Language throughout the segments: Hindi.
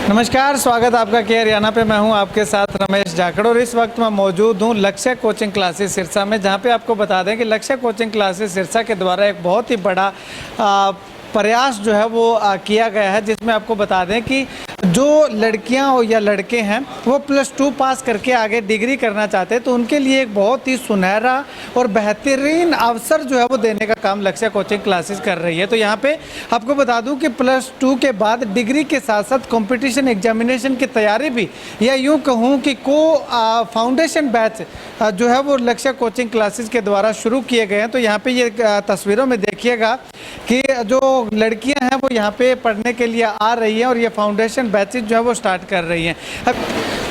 नमस्कार, स्वागत आपका के हरियाणा पे। मैं हूं आपके साथ रमेश जाखड़ और इस वक्त मैं मौजूद हूं लक्ष्य कोचिंग क्लासेस सिरसा में, जहां पे आपको बता दें कि लक्ष्य कोचिंग क्लासेस सिरसा के द्वारा एक बहुत ही बड़ा प्रयास जो है वो किया गया है, जिसमें आपको बता दें कि जो लड़कियां हो या लड़के हैं वो +2 पास करके आगे डिग्री करना चाहते हैं, तो उनके लिए एक बहुत ही सुनहरा और बेहतरीन अवसर जो है वो देने का काम लक्ष्य कोचिंग क्लासेस कर रही है। तो यहाँ पे आपको बता दूं कि +2 के बाद डिग्री के साथ साथ कंपटीशन एग्जामिनेशन की तैयारी भी, या यूँ कहूँ कि फाउंडेशन बैच जो है वो लक्ष्य कोचिंग क्लासेस के द्वारा शुरू किए गए हैं। तो यहाँ पे ये तस्वीरों में देखिएगा कि जो लड़कियां हैं वो यहाँ पे पढ़ने के लिए आ रही हैं और ये फाउंडेशन बैचेज जो है वो स्टार्ट कर रही हैं।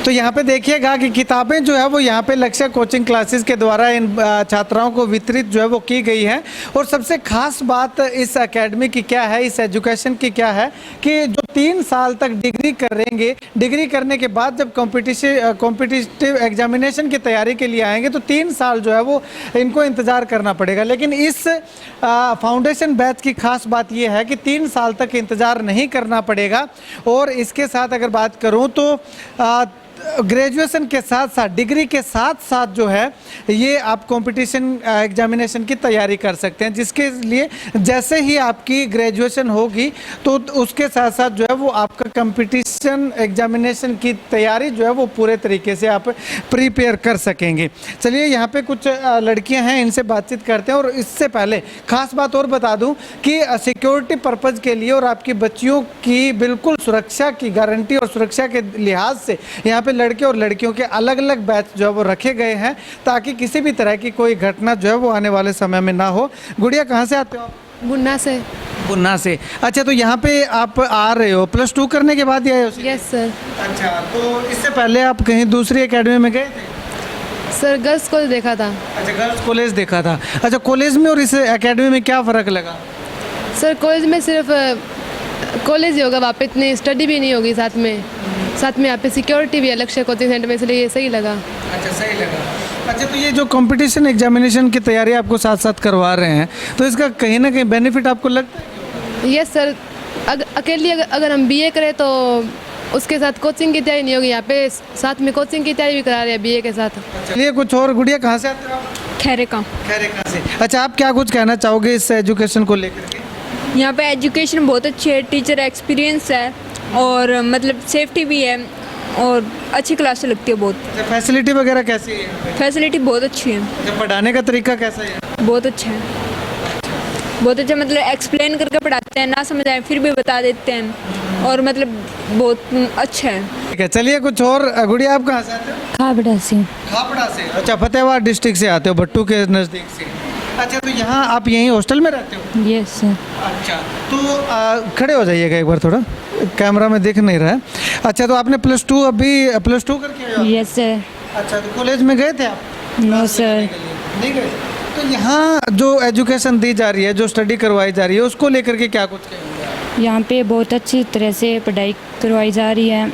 तो यहाँ पे देखिएगा कि किताबें जो है वो यहाँ पे लक्ष्य कोचिंग क्लासेस के द्वारा इन छात्राओं को वितरित जो है वो की गई है। और सबसे खास बात इस एकेडमी की क्या है, इस एजुकेशन की क्या है कि जो 3 साल तक डिग्री करेंगे, डिग्री करने के बाद जब कॉम्पिटिटिव एग्जामिनेशन की तैयारी के लिए आएंगे तो 3 साल जो है वो इनको इंतज़ार करना पड़ेगा। लेकिन इस फाउंडेशन बैच की खास बात यह है कि 3 साल तक इंतज़ार नहीं करना पड़ेगा। और इसके साथ अगर बात करूँ तो ग्रेजुएशन के साथ साथ, डिग्री के साथ साथ जो है ये आप कंपटीशन एग्जामिनेशन की तैयारी कर सकते हैं, जिसके लिए जैसे ही आपकी ग्रेजुएशन होगी तो उसके साथ साथ जो है वो आपका कंपटीशन एग्जामिनेशन की तैयारी जो है वो पूरे तरीके से आप प्रिपेयर कर सकेंगे। चलिए यहाँ पे कुछ लड़कियां हैं, इनसे बातचीत करते हैं। और इससे पहले खास बात और बता दूं कि सिक्योरिटी पर्पज़ के लिए और आपकी बच्चियों की बिल्कुल सुरक्षा की गारंटी और सुरक्षा के लिहाज से यहाँ पे लड़के और लड़कियों के अलग अलग बैच जो है वो रखे गए हैं, ताकि किसी भी तरह की कोई घटना जो है वो आने वाले समय में ना हो। गुड़िया, कहाँ से आते हो आप? गुन्ना से। गुन्ना से। अच्छा, तो यहाँ पे आप आ रहे हो +2 करने के बाद ही आए हो? Yes sir. अच्छा, तो इससे पहले आप कहीं दूसरी एकेडमी में गए थे? सर गर्ल्स कॉलेज देखा था। अच्छा, गर्ल्स कॉलेज देखा था। अच्छा, कॉलेज में और इस एकेडमी में क्या फ़र्क लगा? सर कॉलेज में सिर्फ कॉलेज ही होगा, वहाँ पे इतनी स्टडी भी नहीं होगी, साथ में यहाँ पे सिक्योरिटी भी है लक्ष्य कोचिंग सेंटर में, इसलिए ये सही लगा। अच्छा, सही लगा। अच्छा, तो ये जो कंपटीशन एग्जामिनेशन की तैयारी आपको साथ साथ करवा रहे हैं, तो इसका कहीं ना कहीं बेनिफिट आपको लगता है? Yes sir. अकेली अगर हम BA करें तो उसके साथ कोचिंग की तैयारी नहीं होगी, यहाँ पे साथ में कोचिंग की तैयारी भी करा रहे हैं BA के साथ। चलिए कुछ और। गुड़िया, कहाँ से आते हो आप? खैरेका से। अच्छा, आप क्या कुछ कहना चाहोगे इस एजुकेशन को लेकर के? यहाँ पे एजुकेशन बहुत अच्छी है, टीचर एक्सपीरियंस है और मतलब सेफ्टी भी है और अच्छी क्लास लगती है बहुत। फैसिलिटी वगैरह कैसी है? फैसिलिटी बहुत अच्छी है। पढ़ाने का तरीका कैसा है? बहुत अच्छा है, बहुत अच्छा। मतलब एक्सप्लेन करके पढ़ाते हैं, ना समझ आए फिर भी बता देते हैं और मतलब बहुत अच्छा है। ठीक है, चलिए कुछ और। गुड़िया, आप कहाँ से आते हो? खाबड़ा से। खापड़ा से। अच्छा, फतेहाबाद डिस्ट्रिक्ट से आते हो, भट्टू के नज़दीक से। अच्छा, तो यहाँ आप यहीं हॉस्टल में रहते हो? Yes sir. अच्छा, तो खड़े हो जाइएगा एक बार, थोड़ा कैमरा में दिख नहीं रहा है। अच्छा, तो आपने +2 अभी +2 करके आए हो? Yes sir. अच्छा, तो कॉलेज में गए थे आप? No sir. नहीं गए। तो यहाँ जो एजुकेशन दी जा रही है, जो स्टडी करवाई जा रही है, उसको लेकर के क्या कुछ कहेंगे? यहाँ पे बहुत अच्छी तरह से पढ़ाई करवाई जा रही है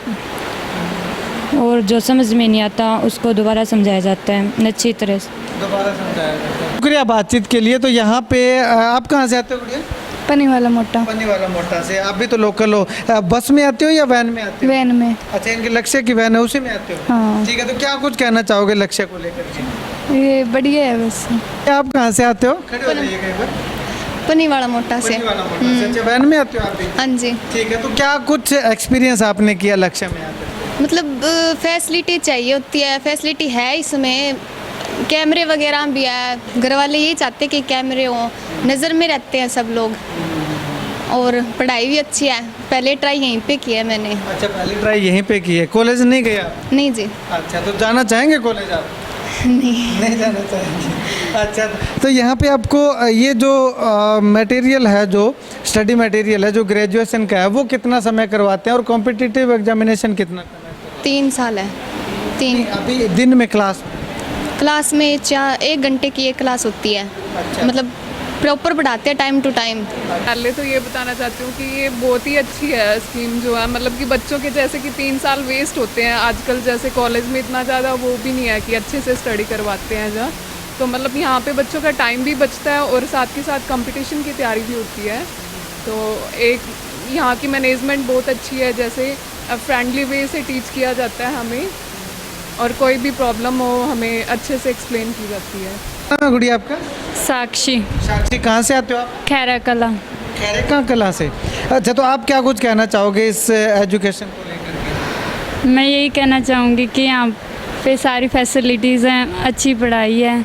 और जो समझ में नहीं आता उसको दोबारा समझाया जाता है अच्छी तरह से। दोबारा समझाया जाता है। शुक्रिया बातचीत के लिए। तो यहाँ पे आप कहाँ से आते हो गुड़िया? पनी वाला मोटा। पन्नी वाला मोटा से। आप भी तो लोकल हो। बस में आते हो या वैन में आते हो? वैन में। अच्छा, इनके लक्ष्य की वैन है, उसी में आते हो? हाँ। ठीक है, तो क्या कुछ कहना चाहोगे लक्ष्य को लेकर के? ये बढ़िया है बस। आप कहाँ से आते हो? खड़े हो जाइएगा एक बार। पनी वाला मोटा से। पन्नी वाला मोटा से। अच्छा, वैन में आते हो आप भी? हाँ जी। ठीक है, तो क्या कुछ एक्सपीरियंस आपने किया लक्ष्य में आकर? मतलब फैसिलिटी चाहिए होती है, फैसिलिटी है इसमें, कैमरे वगैरह भी है। घर वाले यही चाहते कि कैमरे हों, नज़र में रहते हैं सब लोग, और पढ़ाई भी अच्छी है। पहले ट्राई यहीं पे की है मैंने। अच्छा, पहली ट्राई यहीं पे की है, कॉलेज नहीं गया? नहीं जी। अच्छा, तो जाना चाहेंगे कॉलेज आप? नहीं जाना चाहेंगे। अच्छा, तो यहाँ पे आपको ये जो मटेरियल है, जो स्टडी मटेरियल है, जो ग्रेजुएशन का है, वो कितना समय करवाते हैं और कॉम्पिटिटिव एग्जामिनेशन कितना करवाते हैं? 3 साल है। 3 अभी दिन में क्लास में 1 घंटे की एक क्लास होती है। अच्छा। मतलब प्रॉपर पढ़ाते हैं टाइम टू टाइम। पहले तो ये बताना चाहती हूँ कि ये बहुत ही अच्छी है स्कीम जो है, मतलब कि बच्चों के जैसे कि 3 साल वेस्ट होते हैं आजकल, जैसे कॉलेज में इतना ज़्यादा वो भी नहीं है कि अच्छे से स्टडी करवाते हैं जहाँ, तो मतलब यहाँ पे बच्चों का टाइम भी बचता है और साथ के साथ कंपटीशन की तैयारी भी होती है। तो एक यहाँ की मैनेजमेंट बहुत अच्छी है, जैसे फ्रेंडली वे से टीच किया जाता है हमें, और कोई भी प्रॉब्लम हो हमें अच्छे से एक्सप्लेन की जाती है। नाम है गुड़िया आपका? साक्षी, साक्षी, कहाँ से आते हो आप? खैरा कला। खैरेका कला से। अच्छा, तो आप क्या कुछ कहना चाहोगे इस एजुकेशन को लेकर के? मैं यही कहना चाहूँगी कि यहाँ पे सारी फैसिलिटीज़ हैं, अच्छी पढ़ाई है,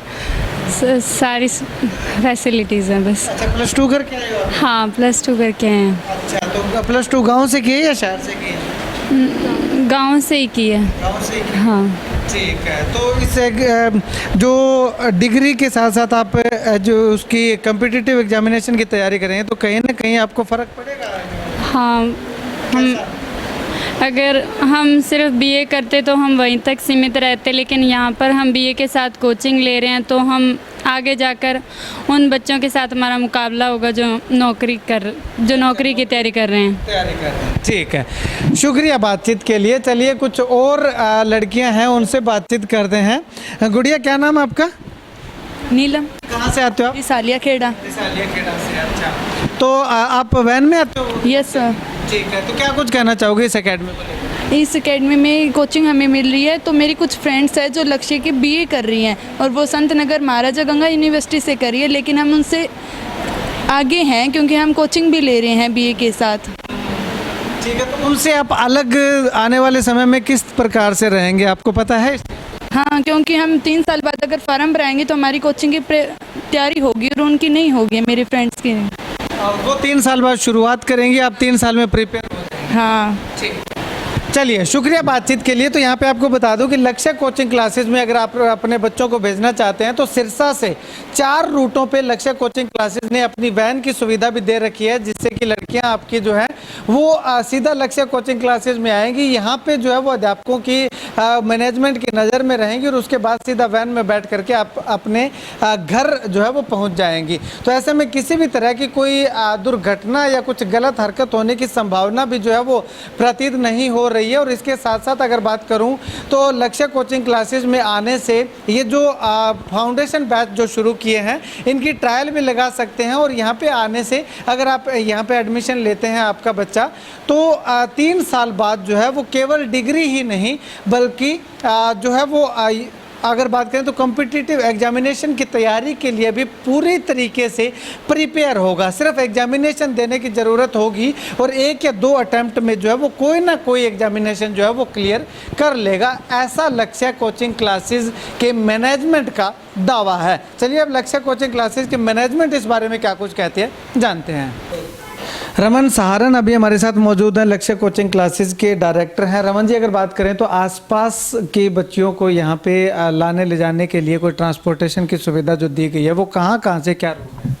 सारी फैसिलिटीज़ हैं बस। अच्छा, +2 करके आए हो आप? हाँ, +2 करके आए हैं। अच्छा, तो +2 गांव से किए या शहर से किए? गांव से ही की है। गांव से ही किए। हाँ, ठीक है। तो इस जो डिग्री के साथ साथ आप जो उसकी कम्पिटिटिव एग्जामिनेशन की तैयारी करेंगे तो कहीं ना कहीं आपको फ़र्क पड़ेगा? हाँ, हम अगर हम सिर्फ बीए करते तो हम वहीं तक सीमित रहते, लेकिन यहाँ पर हम बीए के साथ कोचिंग ले रहे हैं तो हम आगे जाकर उन बच्चों के साथ हमारा मुकाबला होगा जो नौकरी की तैयारी कर रहे हैं। ठीक है, शुक्रिया बातचीत के लिए। चलिए कुछ और लड़कियां हैं, उनसे बातचीत करते हैं। गुड़िया, क्या नाम है आपका? नीलम। कहाँ से आते हो आप? रिसालिया खेड़ा। रिसालिया खेड़ा से। अच्छा, तो आप वैन में आते हो? Yes sir. ठीक है, तो क्या कुछ कहना चाहोगे इस एकेडमी को लेकर? इस एकेडमी में कोचिंग हमें मिल रही है, तो मेरी कुछ फ्रेंड्स हैं जो लक्ष्य की बीए कर रही हैं और वो संत नगर महाराजा गंगा यूनिवर्सिटी से कर रही है, लेकिन हम उनसे आगे हैं क्योंकि हम कोचिंग भी ले रहे हैं बीए के साथ। ठीक है, तो उनसे आप अलग आने वाले समय में किस प्रकार से रहेंगे, आपको पता है? हाँ, क्योंकि हम 3 साल बाद अगर फार्म भराएंगे तो हमारी कोचिंग की तैयारी होगी और उनकी नहीं होगी, मेरे फ्रेंड्स की। वो 3 साल बाद शुरुआत करेंगी, आप 3 साल में प्रिपेयर हो जाएंगे। हाँ, चलिए, शुक्रिया बातचीत के लिए। तो यहाँ पे आपको बता दूं कि लक्ष्य कोचिंग क्लासेस में अगर आप अपने बच्चों को भेजना चाहते हैं तो सिरसा से 4 रूटों पे लक्ष्य कोचिंग क्लासेस ने अपनी वैन की सुविधा भी दे रखी है, जिससे कि लड़कियां आपकी जो है वो सीधा लक्ष्य कोचिंग क्लासेस में आएंगी। यहाँ पे जो है वो अध्यापकों की मैनेजमेंट की नज़र में रहेंगी और उसके बाद सीधा वैन में बैठ करके आप अपने घर जो है वो पहुँच जाएंगी। तो ऐसे में किसी भी तरह की कोई दुर्घटना या कुछ गलत हरकत होने की संभावना भी जो है वो प्रतीत नहीं हो रही है। और इसके साथ साथ अगर बात करूं तो लक्ष्य कोचिंग क्लासेस में आने से ये जो फाउंडेशन बैच जो शुरू किए हैं इनकी ट्रायल भी लगा सकते हैं। और यहाँ पे आने से अगर आप यहाँ पे एडमिशन लेते हैं आपका बच्चा, तो 3 साल बाद जो है वो केवल डिग्री ही नहीं बल्कि जो है वो अगर बात करें तो कॉम्पिटिटिव एग्जामिनेशन की तैयारी के लिए भी पूरी तरीके से प्रिपेयर होगा। सिर्फ एग्जामिनेशन देने की ज़रूरत होगी और 1 या 2 अटैम्प्ट में जो है वो कोई ना कोई एग्जामिनेशन जो है वो क्लियर कर लेगा, ऐसा लक्ष्य कोचिंग क्लासेस के मैनेजमेंट का दावा है। चलिए अब लक्ष्य कोचिंग क्लासेस के मैनेजमेंट इस बारे में क्या कुछ कहती है जानते हैं। रमन सहारन अभी हमारे साथ मौजूद हैं, लक्ष्य कोचिंग क्लासेस के डायरेक्टर हैं। रमन जी, अगर बात करें तो आसपास के बच्चियों को यहाँ पे लाने ले जाने के लिए कोई ट्रांसपोर्टेशन की सुविधा जो दी गई है वो कहाँ से क्या रूट है?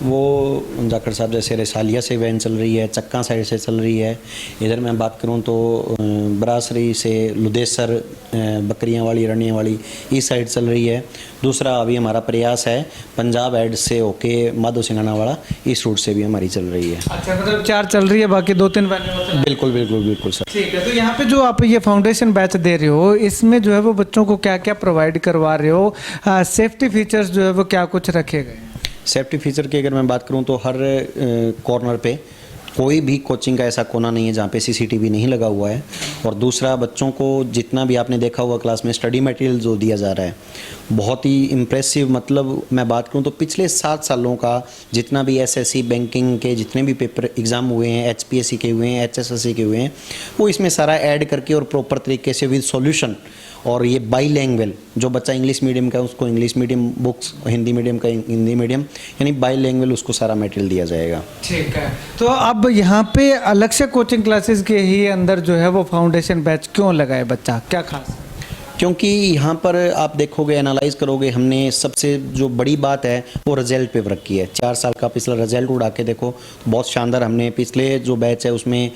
वो जाखड़ साहब जैसे रिसालिया से वैन चल रही है, चक्का साइड से चल रही है। इधर मैं बात करूं तो बरासरी से लुदेसर, बकरियां वाली, रनिया वाली इस साइड चल रही है। दूसरा अभी हमारा प्रयास है पंजाब एड से होके माधो सिंगाना वाला, इस रूट से भी हमारी चल रही है। अच्छा, मतलब 4 चल रही है, बाकी 2-3 वैन होते हैं? बिल्कुल बिल्कुल बिल्कुल सर। ठीक है, तो यहाँ पे जो आप ये फाउंडेशन बैच दे रहे हो इसमें जो है वो बच्चों को क्या क्या प्रोवाइड करवा रहे हो? सेफ्टी फीचर्स जो है वो क्या कुछ रखे गए? सेफ्टी फीचर की अगर मैं बात करूं तो हर कॉर्नर पे कोई भी कोचिंग का ऐसा कोना नहीं है जहाँ पे सीसीटीवी नहीं लगा हुआ है। और दूसरा, बच्चों को जितना भी आपने देखा हुआ क्लास में स्टडी मटेरियल जो दिया जा रहा है बहुत ही इम्प्रेसिव। मतलब मैं बात करूँ तो पिछले 7 सालों का जितना भी एसएससी बैंकिंग के जितने भी पेपर एग्ज़ाम हुए हैं, एचपीएससी के हुए हैं, एचएसएससी के हुए हैं, वो इसमें सारा ऐड करके और प्रॉपर तरीके से विद सॉल्यूशन। और ये बाईलैंग्वेज, जो बच्चा इंग्लिश मीडियम का उसको English medium books, Hindi medium का हिंदी मीडियम, यानी बाईलैंग्वेज उसको सारा मटेरियल दिया जाएगा। ठीक है, तो अब यहाँ पे लक्ष्य कोचिंग क्लासेस के ही अंदर जो है वो फाउंडेशन बैच क्यों लगाए बच्चा, क्या खास? क्योंकि यहाँ पर आप देखोगे, एनालाइज करोगे, हमने सबसे जो बड़ी बात है वो रिजल्ट पे रखी है। 4 साल का पिछला रिजल्ट उड़ा के देखो, बहुत शानदार। हमने पिछले जो बैच है उसमें,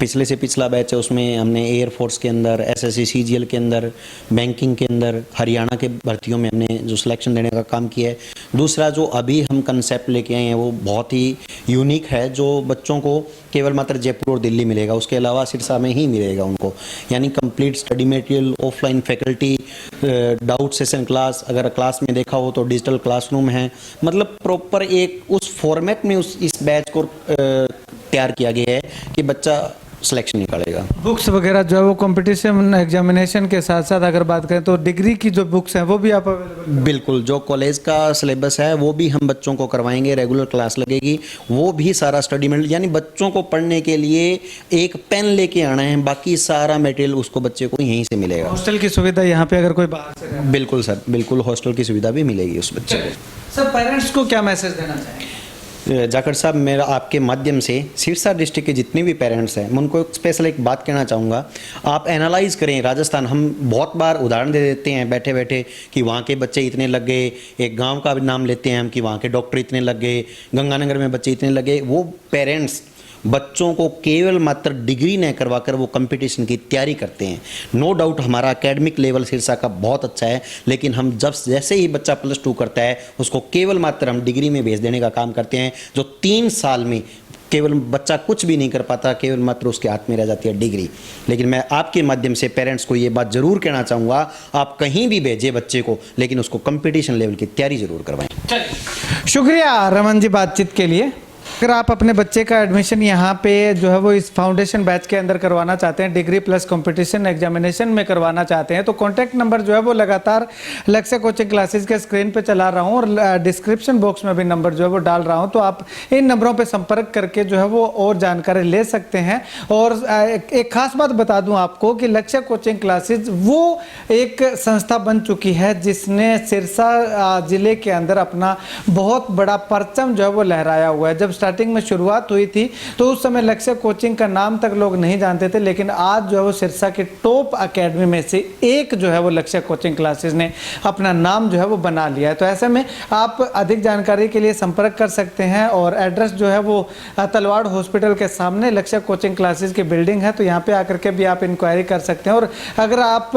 पिछले से पिछला बैच है उसमें हमने एयरफोर्स के अंदर, एसएससी सीजीएल के अंदर, बैंकिंग के अंदर, हरियाणा के भर्तियों में हमने जो सिलेक्शन देने का काम किया है। दूसरा, जो अभी हम कंसेप्ट लेके आए हैं वो बहुत ही यूनिक है, जो बच्चों को केवल मात्र जयपुर और दिल्ली मिलेगा, उसके अलावा सिरसा में ही मिलेगा उनको। यानी complete study material, offline faculty, doubt session class, अगर क्लास में देखा हो तो डिजिटल क्लासरूम है। मतलब प्रॉपर एक उस फॉर्मेट में इस बैच को तैयार किया गया है कि बच्चा सिलेक्शन निकालेगा। बुक्स वगैरह जो है वो कंपटीशन एग्जामिनेशन के साथ साथ अगर बात करें तो डिग्री की जो बुक्स हैं वो भी आप अवेलेबल? बिल्कुल, जो कॉलेज का सिलेबस है वो भी हम बच्चों को करवाएंगे, रेगुलर क्लास लगेगी, वो भी सारा स्टडी मटेरियल, यानी बच्चों को पढ़ने के लिए एक पेन लेके आना है, बाकी सारा मटेरियल उसको बच्चे को यहीं से मिलेगा। हॉस्टल की सुविधा यहाँ पे अगर कोई बाहर से रहे? बिल्कुल सर, बिल्कुल हॉस्टल की सुविधा भी मिलेगी उस बच्चे को। सर पेरेंट्स को क्या मैसेज देना चाहेंगे? जाखड़ साहब, मेरा आपके माध्यम से सिरसा डिस्ट्रिक्ट के जितने भी पेरेंट्स हैं मैं उनको एक स्पेशल एक बात कहना चाहूँगा। आप एनालाइज करें राजस्थान, हम बहुत बार उदाहरण दे देते हैं बैठे बैठे कि वहाँ के बच्चे इतने लग गए, एक गांव का भी नाम लेते हैं हम कि वहाँ के डॉक्टर इतने लग गए, गंगानगर में बच्चे इतने लगे। वो पेरेंट्स बच्चों को केवल मात्र डिग्री न करवाकर वो कंपटीशन की तैयारी करते हैं। नो डाउट हमारा एकेडमिक लेवल सिरसा का बहुत अच्छा है, लेकिन हम जैसे ही बच्चा +2 करता है उसको केवल मात्र हम डिग्री में भेज देने का काम करते हैं, जो 3 साल में केवल बच्चा कुछ भी नहीं कर पाता, केवल मात्र उसके हाथ में रह जाती है डिग्री। लेकिन मैं आपके माध्यम से पेरेंट्स को ये बात ज़रूर कहना चाहूँगा, आप कहीं भी भेजें बच्चे को, लेकिन उसको कंपटीशन लेवल की तैयारी ज़रूर करवाएं। शुक्रिया रमन जी बातचीत के लिए। अगर आप अपने बच्चे का एडमिशन यहाँ पे जो है वो इस फाउंडेशन बैच के अंदर करवाना चाहते हैं, डिग्री प्लस कंपटीशन एग्जामिनेशन में करवाना चाहते हैं, तो कॉन्टैक्ट नंबर जो है वो लगातार लक्ष्य कोचिंग क्लासेस के स्क्रीन पे चला रहा हूँ और डिस्क्रिप्शन बॉक्स में भी नंबर जो है वो डाल रहा हूँ, तो आप इन नंबरों पर संपर्क करके जो है वो और जानकारी ले सकते हैं। और एक खास बात बता दूँ आपको कि लक्ष्य कोचिंग क्लासेज वो एक संस्था बन चुकी है जिसने सिरसा जिले के अंदर अपना बहुत बड़ा परचम जो है वो लहराया हुआ है। जब स्टार्टिंग में शुरुआत हुई थी तो उस समय लक्ष्य कोचिंग का नाम तक लोग नहीं जानते थे, लेकिन आज जो है वो सिरसा के टॉप एकेडमी में से एक जो है वो लक्ष्य कोचिंग क्लासेस ने अपना नाम जो है वो बना लिया है। तो ऐसे में आप अधिक जानकारी के लिए संपर्क कर सकते हैं और एड्रेस जो है वो तलवाड़ हॉस्पिटल के सामने लक्ष्य कोचिंग क्लासेस की बिल्डिंग है, तो यहाँ पे आकर के भी आप इंक्वायरी कर सकते हैं। और अगर आप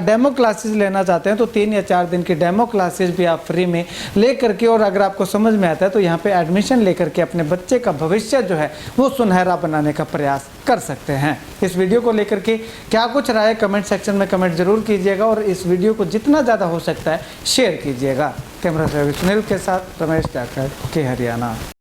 डेमो क्लासेस लेना चाहते हैं तो 3 या 4 दिन की डेमो क्लासेस भी आप फ्री में ले करके, और अगर आपको समझ में आता है तो यहाँ पे एडमिशन लेकर के अपने बच्चे का भविष्य जो है वो सुनहरा बनाने का प्रयास कर सकते हैं। इस वीडियो को लेकर के क्या कुछ राय कमेंट सेक्शन में कमेंट जरूर कीजिएगा और इस वीडियो को जितना ज़्यादा हो सकता है शेयर कीजिएगा। कैमरा सर्विस सुनील के साथ रमेश जाखड़ के हरियाणा।